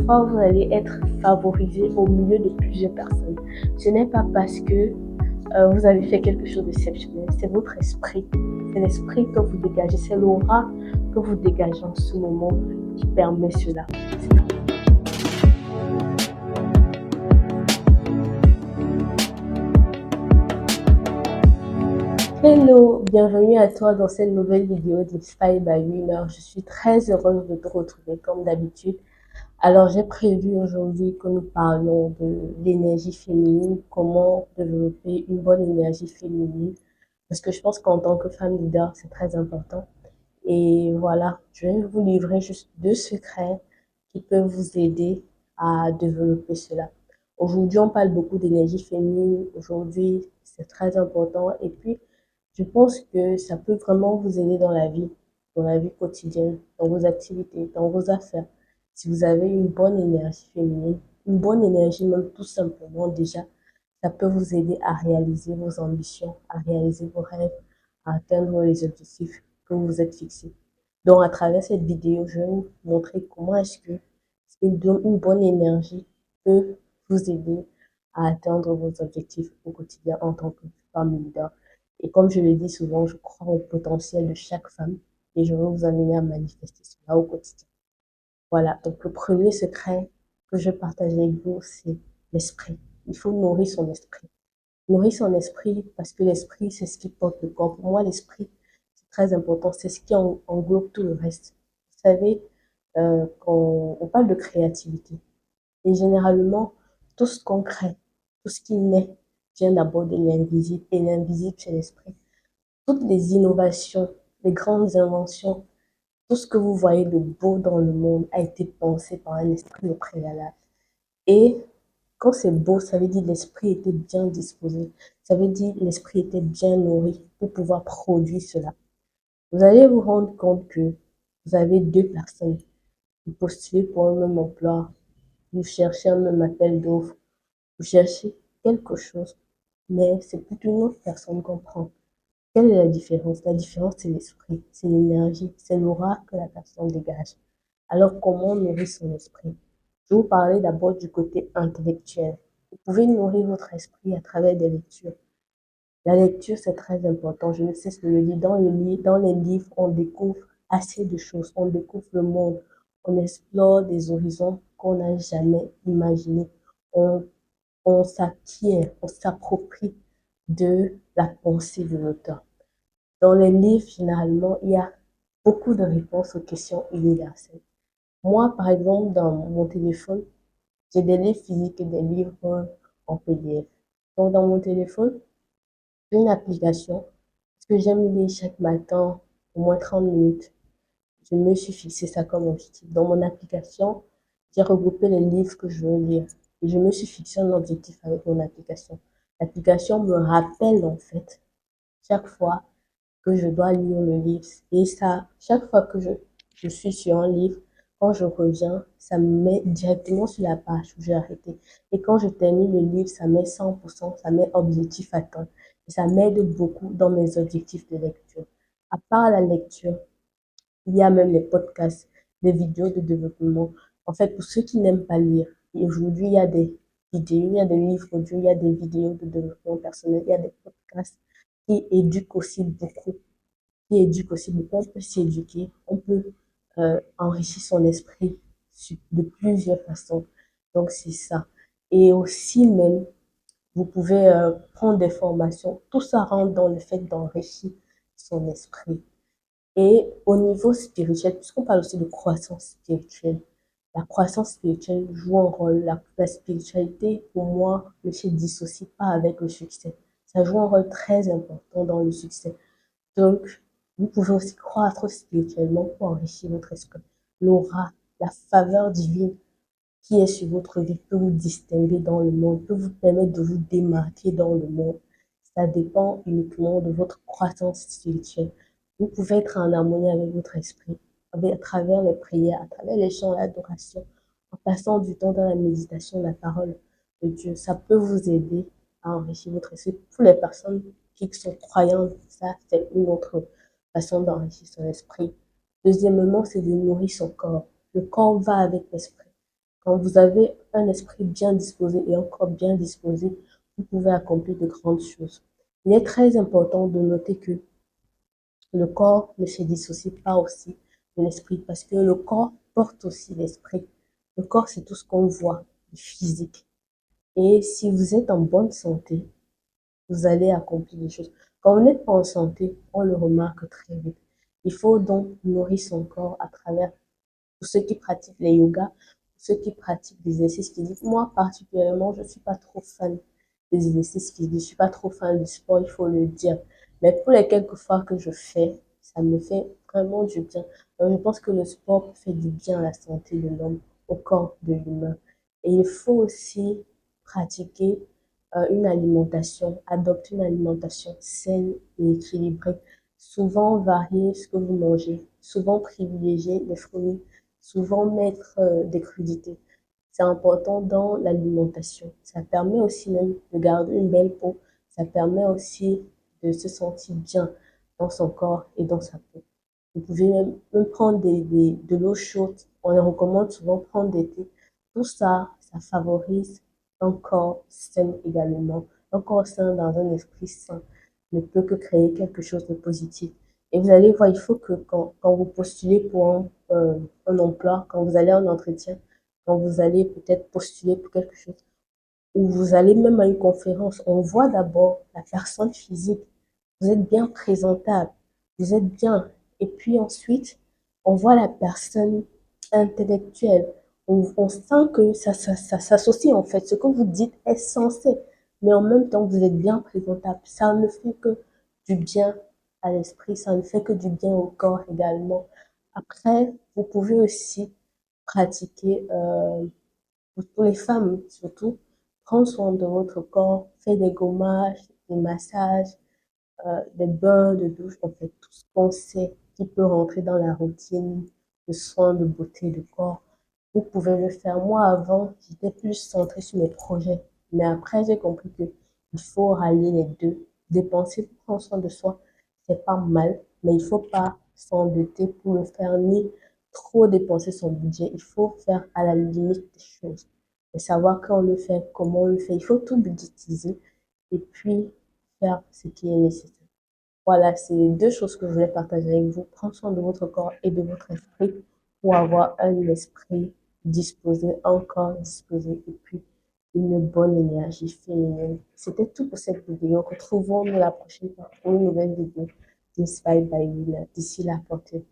fois, vous allez être favorisé au milieu de plusieurs personnes. Ce n'est pas parce que vous avez fait quelque chose d'exceptionnel, c'est votre esprit. C'est l'esprit que vous dégagez, c'est l'aura que vous dégagez en ce moment qui permet cela. Hello, bienvenue à toi dans cette nouvelle vidéo d'Inspire by Winner. Je suis très heureuse de te retrouver comme d'habitude. Alors, j'ai prévu aujourd'hui que nous parlions de l'énergie féminine, comment développer une bonne énergie féminine, parce que je pense qu'en tant que femme leader, c'est très important. Et voilà, je vais vous livrer juste 2 secrets qui peuvent vous aider à développer cela. Aujourd'hui, on parle beaucoup d'énergie féminine. Aujourd'hui, c'est très important. Et puis, je pense que ça peut vraiment vous aider dans la vie quotidienne, dans vos activités, dans vos affaires. Si vous avez une bonne énergie féminine, une bonne énergie même tout simplement déjà, ça peut vous aider à réaliser vos ambitions, à réaliser vos rêves, à atteindre les objectifs que vous vous êtes fixés. Donc, à travers cette vidéo, je vais vous montrer comment est-ce que une bonne énergie peut vous aider à atteindre vos objectifs au quotidien en tant que femme leader. Et comme je le dis souvent, je crois au potentiel de chaque femme et je veux vous amener à manifester cela au quotidien. Voilà, donc le premier secret que je partage avec vous, c'est l'esprit. Il faut nourrir son esprit. Nourrir son esprit parce que l'esprit, c'est ce qui porte le corps. Pour moi, l'esprit, c'est très important. C'est ce qui englobe tout le reste. Vous savez, quand on parle de créativité, et généralement, tout ce qu'on crée, tout ce qui naît, vient d'abord de l'invisible. Et l'invisible, c'est l'esprit. Toutes les innovations, les grandes inventions, tout ce que vous voyez de beau dans le monde a été pensé par un esprit au préalable. Et quand c'est beau, ça veut dire l'esprit était bien disposé. Ça veut dire l'esprit était bien nourri pour pouvoir produire cela. Vous allez vous rendre compte que vous avez 2 personnes qui postulent pour un même emploi. Vous cherchez un même appel d'offres. Vous cherchez quelque chose. Mais c'est plutôt une autre personne qu'on prend. Quelle est la différence? La différence, c'est l'esprit, c'est l'énergie, c'est l'aura que la personne dégage. Alors, comment nourrir son esprit? Je vais vous parler d'abord du côté intellectuel. Vous pouvez nourrir votre esprit à travers des lectures. La lecture, c'est très important. Je ne cesse de le dire. Dans les livres, on découvre assez de choses. On découvre le monde. On explore des horizons qu'on n'a jamais imaginés. On, on s'acquiert, on s'approprie de la pensée de l'auteur. Dans les livres, généralement, il y a beaucoup de réponses aux questions universelles. Moi, par exemple, dans mon téléphone, j'ai des livres physiques et des livres en PDF. Donc, dans mon téléphone, j'ai une application parce que j'aime lire chaque matin au moins 30 minutes. Je me suis fixé ça comme objectif. Dans mon application, j'ai regroupé les livres que je veux lire et je me suis fixé un objectif avec mon application. L'application me rappelle en fait chaque fois que je dois lire le livre. Et ça, chaque fois que je suis sur un livre, quand je reviens, ça me met directement sur la page où j'ai arrêté. Et quand je termine le livre, ça met 100%, ça met objectif atteint. Et ça m'aide beaucoup dans mes objectifs de lecture. À part la lecture, il y a même les podcasts, des vidéos de développement. En fait, pour ceux qui n'aiment pas lire, et aujourd'hui, il y a des vidéos, il y a des livres audio, il y a des vidéos de développement personnel, il y a des podcasts qui éduquent aussi beaucoup on peut s'éduquer, on peut enrichir son esprit de plusieurs façons. Donc c'est ça. Et aussi même, vous pouvez prendre des formations. Tout ça rentre dans le fait d'enrichir son esprit. Et au niveau spirituel, puisqu'on parle aussi de croissance spirituelle, la croissance spirituelle joue un rôle. La spiritualité, pour moi, ne se dissocie pas avec le succès. Ça joue un rôle très important dans le succès. Donc, vous pouvez aussi croître spirituellement pour enrichir votre esprit. L'aura, la faveur divine qui est sur votre vie peut vous distinguer dans le monde, peut vous permettre de vous démarquer dans le monde. Ça dépend uniquement de votre croissance spirituelle. Vous pouvez être en harmonie avec votre esprit, à travers les prières, à travers les chants, l'adoration, en passant du temps dans la méditation, la parole de Dieu. Ça peut vous aider à enrichir votre esprit. Pour les personnes qui sont croyantes, ça, c'est une autre façon d'enrichir son esprit. Deuxièmement, c'est de nourrir son corps. Le corps va avec l'esprit. Quand vous avez un esprit bien disposé et un corps bien disposé, vous pouvez accomplir de grandes choses. Il est très important de noter que le corps ne se dissocie pas aussi de l'esprit parce que le corps porte aussi l'esprit. Le corps, c'est tout ce qu'on voit, le physique. Et si vous êtes en bonne santé, vous allez accomplir des choses. Quand vous n'êtes pas en santé, on le remarque très vite. Il faut donc nourrir son corps à travers pour ceux qui pratiquent les yogas, pour ceux qui pratiquent des exercices physiques. Moi, particulièrement, je ne suis pas trop fan des exercices physiques. Je ne suis pas trop fan du sport, il faut le dire. Mais pour les quelques fois que je fais, ça me fait vraiment du bien. Donc, je pense que le sport fait du bien à la santé de l'homme, au corps de l'humain. Et il faut aussi pratiquer une alimentation, adopter une alimentation saine et équilibrée. Souvent varier ce que vous mangez, souvent privilégier les fruits, souvent mettre des crudités. C'est important dans l'alimentation. Ça permet aussi même de garder une belle peau. Ça permet aussi de se sentir bien dans son corps et dans sa peau. Vous pouvez même prendre de l'eau chaude. On les recommande souvent prendre des thés. Tout ça, ça favorise un corps sain également. Un corps sain dans un esprit sain ne peut que créer quelque chose de positif. Et vous allez voir, il faut que quand vous postulez pour un emploi, quand vous allez en entretien, quand vous allez peut-être postuler pour quelque chose, ou vous allez même à une conférence, on voit d'abord la personne physique. Vous êtes bien présentable, vous êtes bien. Et puis ensuite, on voit la personne intellectuelle. On sent que ça s'associe en fait. Ce que vous dites est censé, mais en même temps, vous êtes bien présentable. Ça ne fait que du bien à l'esprit, ça ne fait que du bien au corps également. Après, vous pouvez aussi pratiquer pour les femmes surtout, prendre soin de votre corps, faire des gommages, des massages, des bains de douche, en fait, tout ce qu'on sait qui peut rentrer dans la routine de soins de beauté de corps. Vous pouvez le faire. Moi, avant, j'étais plus centrée sur mes projets. Mais après, j'ai compris que il faut rallier les deux. Dépenser pour prendre soin de soi, c'est pas mal, mais il faut pas s'endetter pour le faire ni trop dépenser son budget. Il faut faire à la limite des choses. Et savoir quand on le fait, comment on le fait. Il faut tout budgétiser et puis faire ce qui est nécessaire. Voilà, c'est les deux choses que je voulais partager avec vous. Prendre soin de votre corps et de votre esprit pour avoir un esprit disposé, un corps disposé et puis une bonne énergie féminine. C'était tout pour cette vidéo. Retrouvons-nous la prochaine fois pour une nouvelle vidéo d'Inspire by Willa. D'ici là, portez-vous.